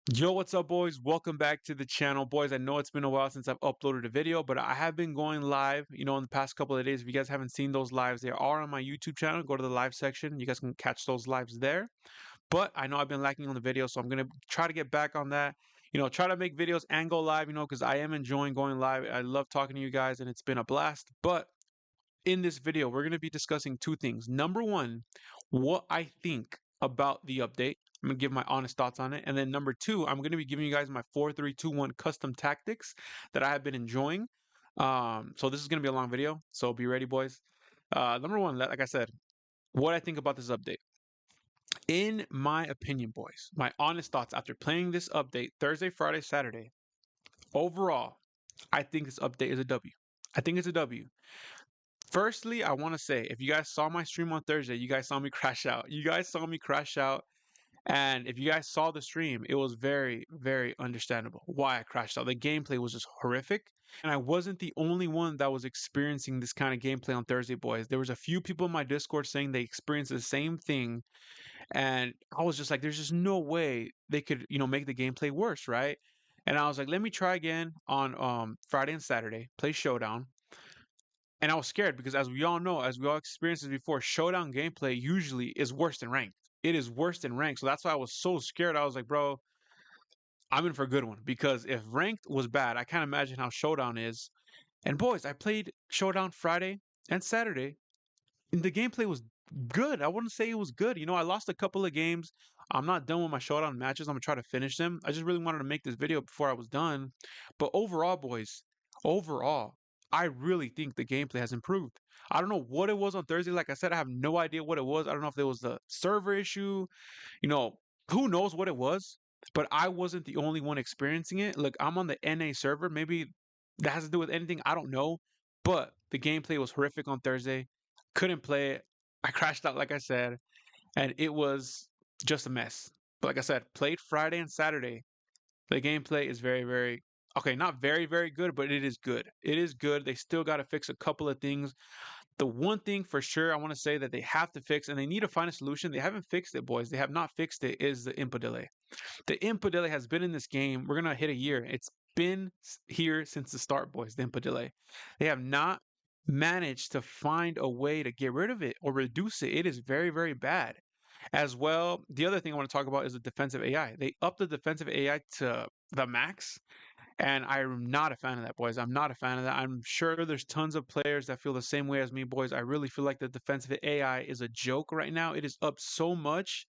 Yo, what's up, boys? Welcome back to the channel. Boys, I know it's been a while since I've uploaded a video, but I have been going live, in the past couple of days. If you guys haven't seen those lives, they are on my YouTube channel. Go to the live section. You guys can catch those lives there. But I know I've been lacking on the video, so I'm going to try to get back on that. Try to make videos and go live, because I am enjoying going live. I love talking to you guys, and it's been a blast. But in this video, we're going to be discussing two things. Number one, what I think about the update. I'm going to give my honest thoughts on it. And then number two, I'm going to be giving you guys my 4-3-2-1 custom tactics that I have been enjoying. So this is going to be a long video. So be ready, boys. Number one, like I said, what I think about this update. In my opinion, boys, my honest thoughts after playing this update Thursday, Friday, Saturday, overall, I think this update is a W. I think it's a W. Firstly, I want to say if you guys saw my stream on Thursday, you guys saw me crash out. You guys saw me crash out. And if you guys saw the stream, it was very, very understandable why I crashed out. The gameplay was just horrific. And I wasn't the only one that was experiencing this kind of gameplay on Thursday, boys. There was a few people in my Discord saying they experienced the same thing. And I was just like, there's just no way they could, make the gameplay worse, right? And I was like, let me try again on Friday and Saturday, play Showdown. And I was scared because, as we all know, as we all experienced this before, showdown gameplay usually is worse than ranked. It is worse than ranked. So that's why I was so scared. I was like, bro, I'm in for a good one. Because if ranked was bad, I can't imagine how showdown is. And boys, I played showdown Friday and Saturday, and the gameplay was good. I wouldn't say it was good. I lost a couple of games. I'm not done with my showdown matches. I'm gonna try to finish them. I just really wanted to make this video before I was done. But overall, boys, overall, I really think the gameplay has improved. I don't know what it was on Thursday. Like I said, I have no idea what it was. I don't know if there was the server issue. You know, who knows what it was? But I wasn't the only one experiencing it. Look, I'm on the NA server. Maybe that has to do with anything. I don't know. But the gameplay was horrific on Thursday. Couldn't play it. I crashed out, like I said, and it was just a mess. But like I said, played Friday and Saturday. The gameplay is very, very okay, not very, very good, but it is good. It is good. They still got to fix a couple of things. The one thing for sure I want to say that they have to fix, and they need to find a solution. They haven't fixed it, boys. They have not fixed it. Is the input delay? The input delay has been in this game. We're gonna hit a year. It's been here since the start, boys. The input delay. They have not managed to find a way to get rid of it or reduce it. It is very, very bad. As well, the other thing I want to talk about is the defensive AI. They upped the defensive AI to the max, and I'm not a fan of that, boys. I'm not a fan of that. I'm sure there's tons of players that feel the same way as me, boys. I really feel like the defensive AI is a joke right now. It is up so much,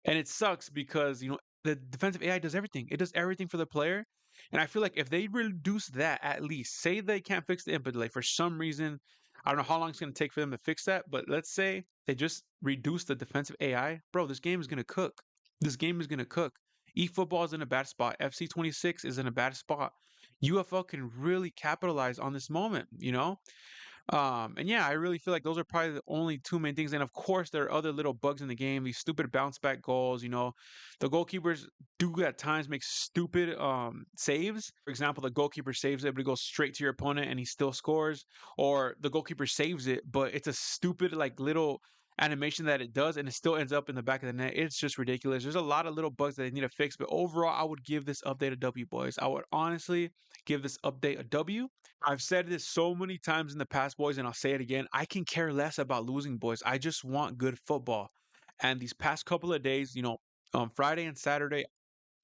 and it sucks because, the defensive AI does everything. It does everything for the player. And I feel like if they reduce that, at least, say they can't fix the input delay for some reason, I don't know how long it's going to take for them to fix that, but let's say they just reduce the defensive AI, bro, this game is going to cook. This game is going to cook. eFootball is in a bad spot. FC26 is in a bad spot. UFL can really capitalize on this moment. And yeah, I really feel like those are probably the only two main things. And of course, there are other little bugs in the game. These stupid bounce back goals. The goalkeepers do at times make stupid saves. For example, the goalkeeper saves it, but it goes straight to your opponent and he still scores. Or the goalkeeper saves it, but it's a stupid like little animation that it does and it still ends up in the back of the net. It's just ridiculous. There's a lot of little bugs that they need to fix, but overall, I would give this update a W, boys. I would honestly give this update a W. I've said this so many times in the past, boys, and I'll say it again. I can care less about losing, boys. I just want good football. And these past couple of days, on Friday and Saturday,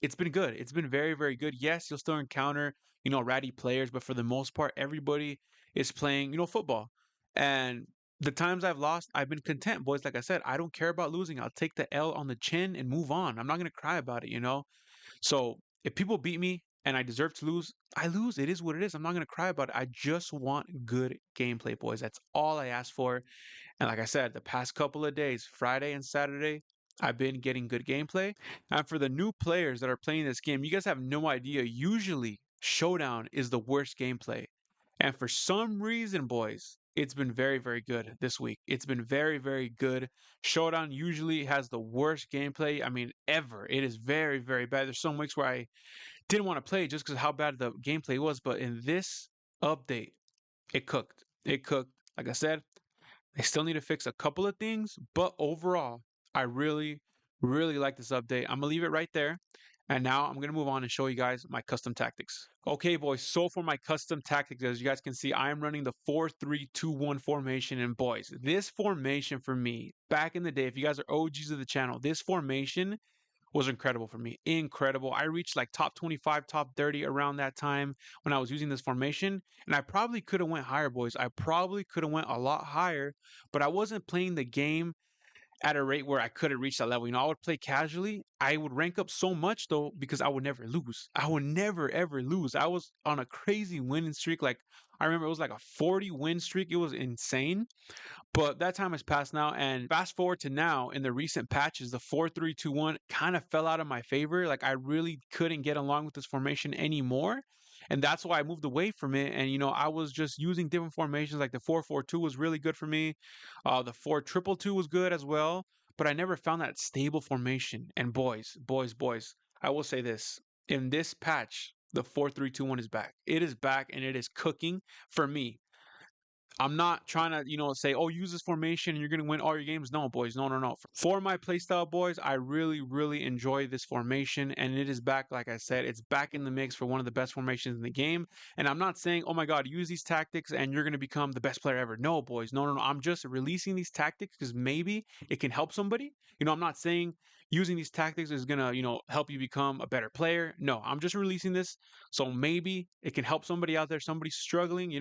it's been good. It's been very, very good. Yes, you'll still encounter, ratty players, but for the most part, everybody is playing, football. And the times I've lost, I've been content, boys. Like I said, I don't care about losing. I'll take the L on the chin and move on. I'm not going to cry about it. So if people beat me and I deserve to lose, I lose. It is what it is. I'm not going to cry about it. I just want good gameplay, boys. That's all I ask for. And like I said, the past couple of days, Friday and Saturday, I've been getting good gameplay. And for the new players that are playing this game, you guys have no idea. Usually, Showdown is the worst gameplay. And for some reason, boys, it's been very, very good this week. It's been very, very good. Showdown usually has the worst gameplay, I mean, ever. It is very, very bad. There's some weeks where I didn't want to play just because of how bad the gameplay was. But in this update, it cooked. It cooked. Like I said, they still need to fix a couple of things, but overall, I really, really like this update. I'm gonna leave it right there. And now I'm going to move on and show you guys my custom tactics. Okay, boys. So for my custom tactics, as you guys can see, I am running the 4-3-2-1 formation. And boys, this formation for me, back in the day, if you guys are OGs of the channel, this formation was incredible for me. Incredible. I reached like top 25, top 30 around that time when I was using this formation. And I probably could have went higher, boys. I probably could have went a lot higher, but I wasn't playing the game at a rate where I couldn't reach that level. I would play casually. I would rank up so much though because I would never lose. I would never ever lose. I was on a crazy winning streak. Like I remember it was like a 40 win streak. It was insane. But that time has passed now, and fast forward to now in the recent patches, the 4-3-2-1 kind of fell out of my favor. Like I really couldn't get along with this formation anymore. And that's why I moved away from it. And I was just using different formations. Like the 4-4-2 was really good for me. The 4-2-2 was good as well. But I never found that stable formation. And boys, I will say this. In this patch, the 4-3-2-1 is back. It is back and it is cooking for me. I'm not trying to, say, oh, use this formation and you're going to win all your games. No, boys. No, no, no. For my playstyle, boys, I really, really enjoy this formation. And it is back, like I said, it's back in the mix for one of the best formations in the game. And I'm not saying, oh my God, use these tactics and you're going to become the best player ever. No, boys. No, no, no. I'm just releasing these tactics because maybe it can help somebody. I'm not saying using these tactics is going to, help you become a better player. No, I'm just releasing this. So maybe it can help somebody out there, somebody struggling,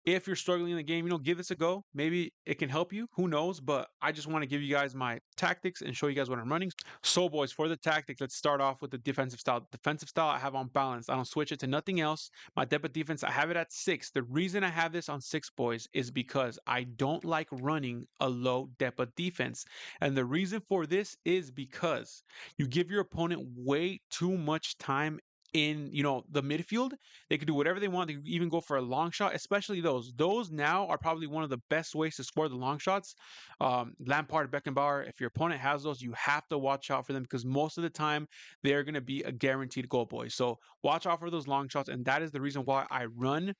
if you're struggling in the game, give this a go. Maybe it can help you. Who knows? But I just want to give you guys my tactics and show you guys what I'm running. So, boys, for the tactics, let's start off with the defensive style. Defensive style, I have on balance. I don't switch it to nothing else. My depth defense, I have it at 6. The reason I have this on 6, boys, is because I don't like running a low depth defense. And the reason for this is because you give your opponent way too much time in the midfield. They could do whatever they want. They could even go for a long shot, especially those. Those now are probably one of the best ways to score the long shots. Lampard, Beckenbauer, if your opponent has those, you have to watch out for them because most of the time they're going to be a guaranteed goal, boys. So watch out for those long shots. And that is the reason why I run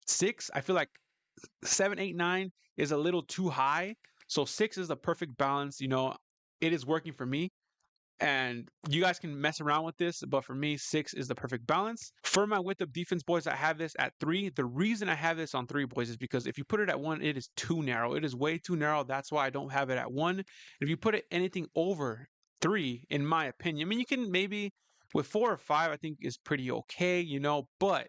6. I feel like 7, 8, 9 is a little too high. So 6 is the perfect balance. It is working for me. And you guys can mess around with this, but for me, 6 is the perfect balance. For my width of defense, boys, I have this at 3. The reason I have this on 3, boys, is because if you put it at 1, it is too narrow. It is way too narrow. That's why I don't have it at 1. And if you put it anything over 3, in my opinion, I mean, you can maybe with 4 or 5, I think is pretty okay, but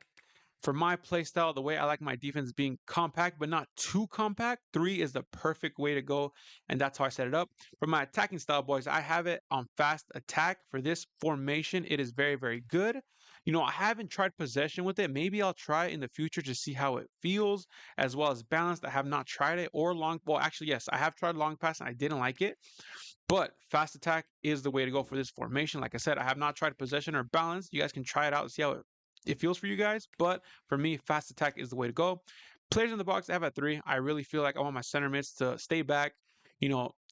for my play style, the way I like my defense being compact, but not too compact, 3 is the perfect way to go. And that's how I set it up. For my attacking style, boys, I have it on fast attack. For this formation, it is very, very good. I haven't tried possession with it. Maybe I'll try it in the future to see how it feels, as well as balanced. I have not tried it or long. Well, actually, yes, I have tried long pass and I didn't like it. But fast attack is the way to go for this formation. Like I said, I have not tried possession or balance. You guys can try it out and see how it feels for you guys. But for me, fast attack is the way to go. Players in the box, I have at 3. I really feel like I want my center mids to stay back,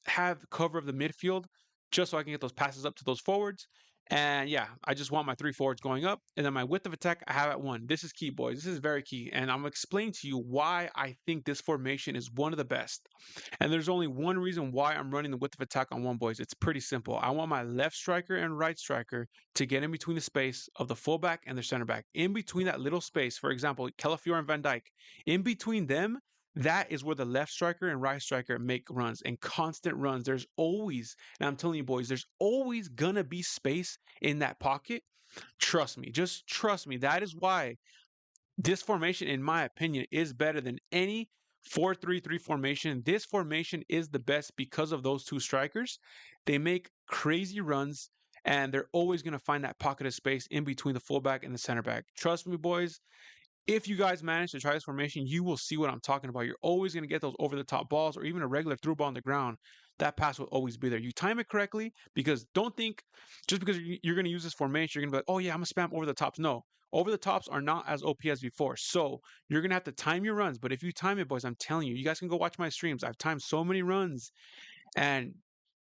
have cover of the midfield just so I can get those passes up to those forwards. And yeah, I just want my 3 forwards going up. And then my width of attack, I have at 1. This is key, boys. This is very key. And I'm explaining to you why I think this formation is one of the best. And there's only one reason why I'm running the width of attack on 1, boys. It's pretty simple. I want my left striker and right striker to get in between the space of the fullback and the center back. In between that little space, for example, Calafiore and Van Dijk, in between them, that is where the left striker and right striker make runs and constant runs. There's always, and I'm telling you, boys, there's always gonna be space in that pocket. Trust me, just trust me. That is why this formation, in my opinion, is better than any 4-3-3 formation. This formation is the best because of those 2 strikers. They make crazy runs and they're always going to find that pocket of space in between the fullback and the center back. Trust me, boys. If you guys manage to try this formation, you will see what I'm talking about. You're always going to get those over the top balls or even a regular through ball on the ground. That pass will always be there. You time it correctly because don't think just because you're going to use this formation, you're going to be like, oh yeah, I'm going to spam over the tops. No, over the tops are not as OP as before. So you're going to have to time your runs. But if you time it, boys, I'm telling you, you guys can go watch my streams. I've timed so many runs and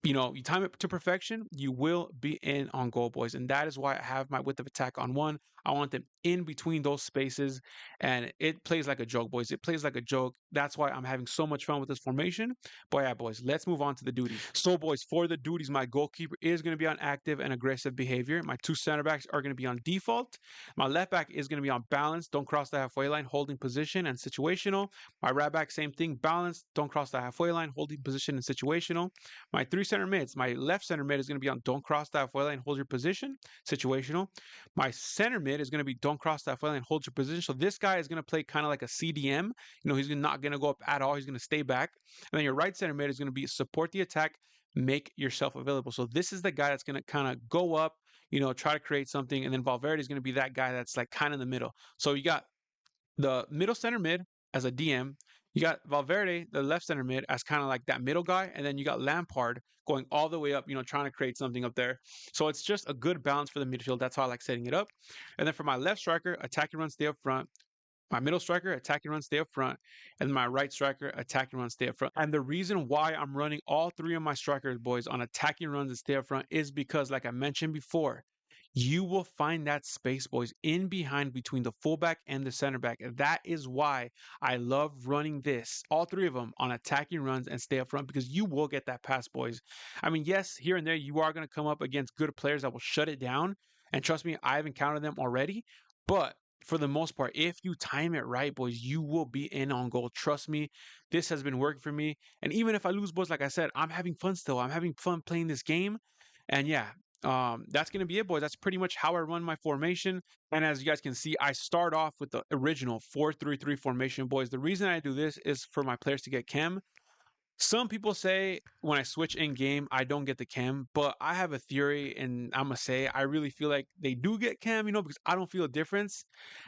you time it to perfection, you will be in on goal, boys. And that is why I have my width of attack on one. I want them in between those spaces, and it plays like a joke, boys. It plays like a joke. That's why I'm having so much fun with this formation. But yeah, boys, let's move on to the duties. So, boys, for the duties, my goalkeeper is going to be on active and aggressive behavior. My two center backs are going to be on default. My left back is going to be on balance, don't cross the halfway line, holding position and situational. My right back, same thing, balance, don't cross the halfway line, holding position and situational. My three center mids, my left center mid is going to be on don't cross the halfway line, hold your position, situational. My center mid is going to be don't cross the halfway line, hold your position. So this guy is going to play kind of like a CDM. He's not going to go up at all. He's going to stay back. And then your right center mid is going to be support the attack, make yourself available. So this is the guy that's going to kind of go up, try to create something. And then Valverde is going to be that guy that's like kind of in the middle. So you got the middle center mid as a DM. You got Valverde, the left center mid, as kind of like that middle guy, and then you got Lampard going all the way up, trying to create something up there. So it's just a good balance for the midfield. That's how I like setting it up. And then for my left striker, attack and run, stay up front. My middle striker, attack and run, stay up front. And my right striker, attack and run, stay up front. And the reason why I'm running all three of my strikers, boys, on attacking runs and stay up front is because, like I mentioned before, you will find that space, boys, in behind between the fullback and the center back. And that is why I love running this, all three of them, on attacking runs and stay up front, because you will get that pass, boys. I mean, yes, here and there, you are going to come up against good players that will shut it down. And trust me, I've encountered them already. But for the most part, if you time it right, boys, you will be in on goal. Trust me, this has been working for me. And even if I lose, boys, like I said, I'm having fun still. I'm having fun playing this game. And yeah, that's going to be it, boys. That's pretty much how I run my formation. And as you guys can see, I start off with the original 4-3-3 formation, boys. The reason I do this is for my players to get chem. Some people say when I switch in game, I don't get the chem, but I have a theory, and I'm gonna say I really feel like they do get chem, because I don't feel a difference.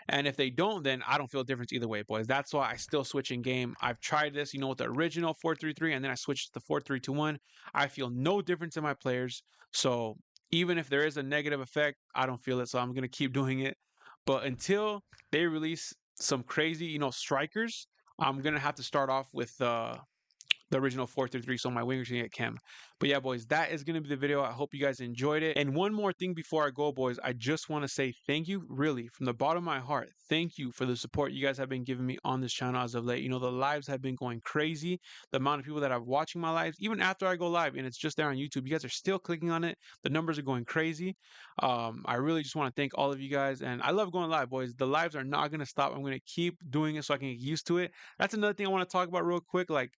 And if they don't, then I don't feel a difference either way, boys. That's why I still switch in game. I've tried this, with the original 4-3-3, and then I switched to the 4-3-2-1. I feel no difference in my players. So even if there is a negative effect, I don't feel it. So I'm gonna keep doing it. But until they release some crazy, strikers, I'm gonna have to start off with the original 4-3-3, so my wingers can get chem. But yeah, boys, that is going to be the video. I hope you guys enjoyed it. And one more thing before I go, boys, I just want to say thank you, really, from the bottom of my heart. Thank you for the support you guys have been giving me on this channel as of late. The lives have been going crazy. The amount of people that are watching my lives, even after I go live and it's just there on YouTube, you guys are still clicking on it. The numbers are going crazy. I really just want to thank all of you guys. And I love going live, boys. The lives are not going to stop. I'm going to keep doing it so I can get used to it. That's another thing I want to talk about real quick. Like,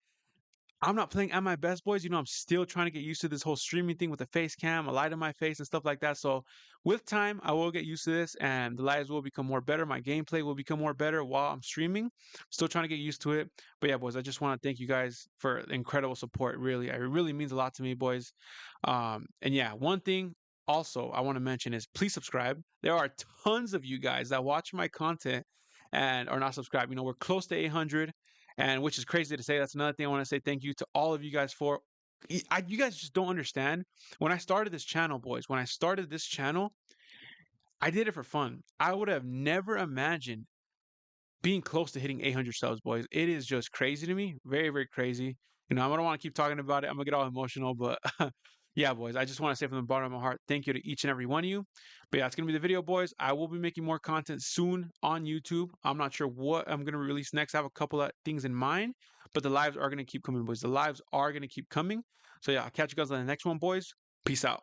I'm not playing at my best, boys. I'm still trying to get used to this whole streaming thing with the face cam, a light on my face, and stuff like that. So, with time, I will get used to this, and the lives will become more better. My gameplay will become more better while I'm streaming. Still trying to get used to it. But yeah, boys, I just want to thank you guys for incredible support. Really, it really means a lot to me, boys. And yeah, one thing also I want to mention is please subscribe. There are tons of you guys that watch my content and are not subscribed. We're close to 800, and which is crazy to say. That's another thing I want to say thank you to all of you guys for. You guys just don't understand. When I started this channel, boys, when I started this channel, I did it for fun. I would have never imagined being close to hitting 800 subs, boys. It is just crazy to me. Very, very crazy. I don't want to keep talking about it. I'm going to get all emotional, but yeah, boys, I just want to say from the bottom of my heart, thank you to each and every one of you. But yeah, it's going to be the video, boys. I will be making more content soon on YouTube. I'm not sure what I'm going to release next. I have a couple of things in mind, but the lives are going to keep coming, boys. The lives are going to keep coming. So yeah, I'll catch you guys on the next one, boys. Peace out.